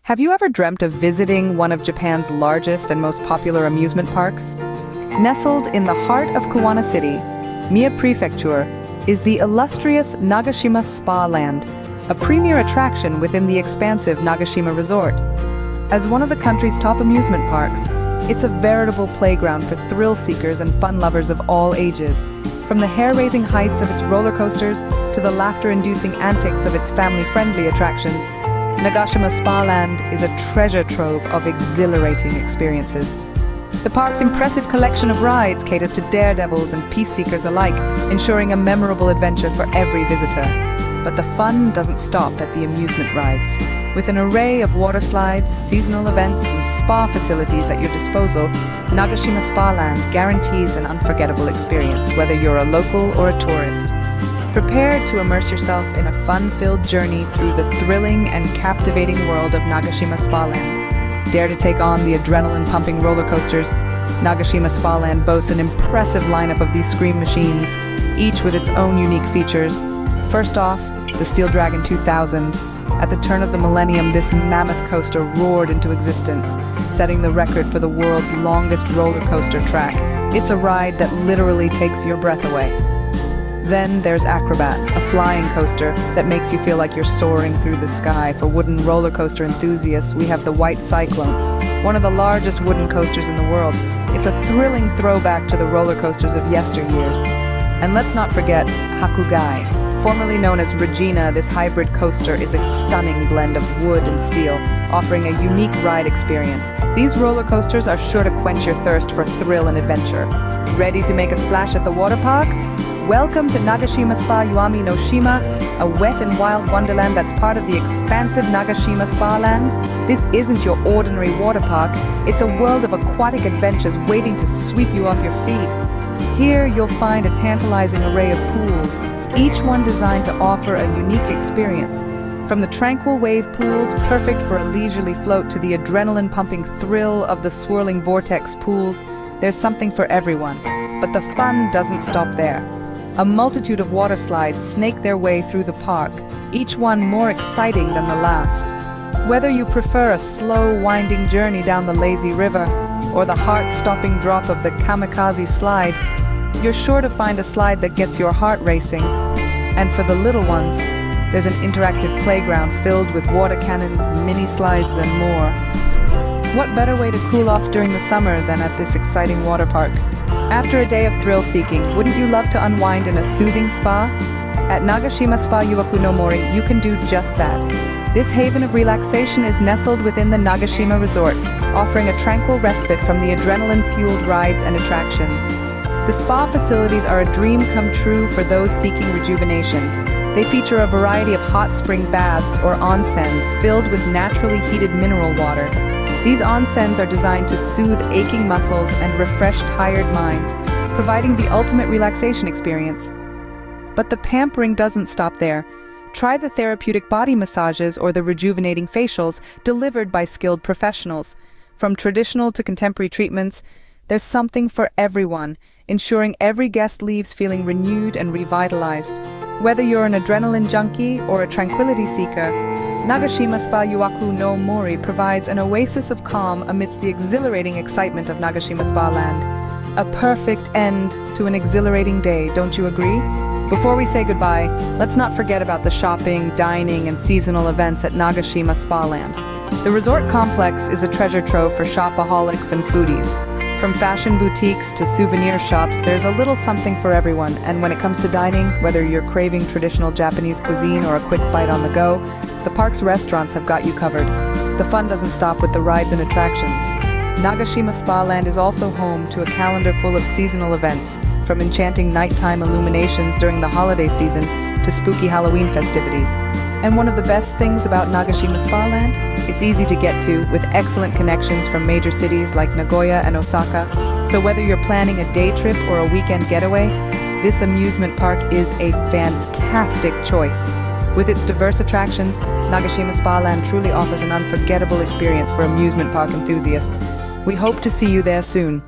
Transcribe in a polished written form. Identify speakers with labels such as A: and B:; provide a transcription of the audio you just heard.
A: Have you ever dreamt of visiting one of Japan's largest and most popular amusement parks? Nestled in the heart of Kuwana City, Mie Prefecture, is the illustrious Nagashima Spa Land, a premier attraction within the expansive Nagashima Resort. As one of the country's top amusement parks, it's a veritable playground for thrill seekers and fun lovers of all ages. From the hair-raising heights of its roller coasters to the laughter-inducing antics of its family-friendly attractions, Nagashima Spa Land is a treasure trove of exhilarating experiences. The park's impressive collection of rides caters to daredevils and peace seekers alike, ensuring a memorable adventure for every visitor. But the fun doesn't stop at the amusement rides. With an array of water slides, seasonal events, and spa facilities at your disposal, Nagashima Spa Land guarantees an unforgettable experience, whether you're a local or a tourist. Prepare to immerse yourself in a fun-filled journey through the thrilling and captivating world of Nagashima Spa Land. Dare to take on the adrenaline-pumping roller coasters? Nagashima Spa Land boasts an impressive lineup of these scream machines, each with its own unique features. First off, the Steel Dragon 2000. At the turn of the millennium, this mammoth coaster roared into existence, setting the record for the world's longest roller coaster track. It's a ride that literally takes your breath away. Then there's Acrobat, a flying coaster that makes you feel like you're soaring through the sky. For wooden roller coaster enthusiasts, we have the White Cyclone, one of the largest wooden coasters in the world. It's a thrilling throwback to the roller coasters of yesteryears. And let's not forget Hakugai. Formerly known as Regina, this hybrid coaster is a stunning blend of wood and steel, offering a unique ride experience. These roller coasters are sure to quench your thirst for thrill and adventure. Ready to make a splash at the water park? Welcome to Nagashima Spa Yuami no Shima, a wet and wild wonderland that's part of the expansive Nagashima Spa Land. This isn't your ordinary water park, it's a world of aquatic adventures waiting to sweep you off your feet. Here you'll find a tantalizing array of pools, each one designed to offer a unique experience. From the tranquil wave pools, perfect for a leisurely float, to the adrenaline-pumping thrill of the swirling vortex pools, there's something for everyone. But the fun doesn't stop there. A multitude of water slides snake their way through the park, each one more exciting than the last. Whether you prefer a slow, winding journey down the lazy river or the heart-stopping drop of the kamikaze slide, you're sure to find a slide that gets your heart racing. And for the little ones, there's an interactive playground filled with water cannons, mini slides, and more. What better way to cool off during the summer than at this exciting water park? After a day of thrill-seeking, wouldn't you love to unwind in a soothing spa? At Nagashima Spa Yuaku no Mori, you can do just that. This haven of relaxation is nestled within the Nagashima Resort, offering a tranquil respite from the adrenaline-fueled rides and attractions. The spa facilities are a dream come true for those seeking rejuvenation. They feature a variety of hot spring baths or onsens filled with naturally heated mineral water. These onsens are designed to soothe aching muscles and refresh tired minds, providing the ultimate relaxation experience. But the pampering doesn't stop there. Try the therapeutic body massages or the rejuvenating facials delivered by skilled professionals. From traditional to contemporary treatments, there's something for everyone, ensuring every guest leaves feeling renewed and revitalized. Whether you're an adrenaline junkie or a tranquility seeker, Nagashima Spa Yuaku no Mori provides an oasis of calm amidst the exhilarating excitement of Nagashima Spa Land. A perfect end to an exhilarating day, don't you agree? Before we say goodbye, let's not forget about the shopping, dining, and seasonal events at Nagashima Spa Land. The resort complex is a treasure trove for shopaholics and foodies. From fashion boutiques to souvenir shops, there's a little something for everyone. And when it comes to dining, whether you're craving traditional Japanese cuisine or a quick bite on the go, the park's restaurants have got you covered. The fun doesn't stop with the rides and attractions. Nagashima Spa Land is also home to a calendar full of seasonal events, from enchanting nighttime illuminations during the holiday season to spooky Halloween festivities. And one of the best things about Nagashima Spa Land? It's easy to get to, with excellent connections from major cities like Nagoya and Osaka. So whether you're planning a day trip or a weekend getaway, this amusement park is a fantastic choice. With its diverse attractions, Nagashima Spa Land truly offers an unforgettable experience for amusement park enthusiasts. We hope to see you there soon.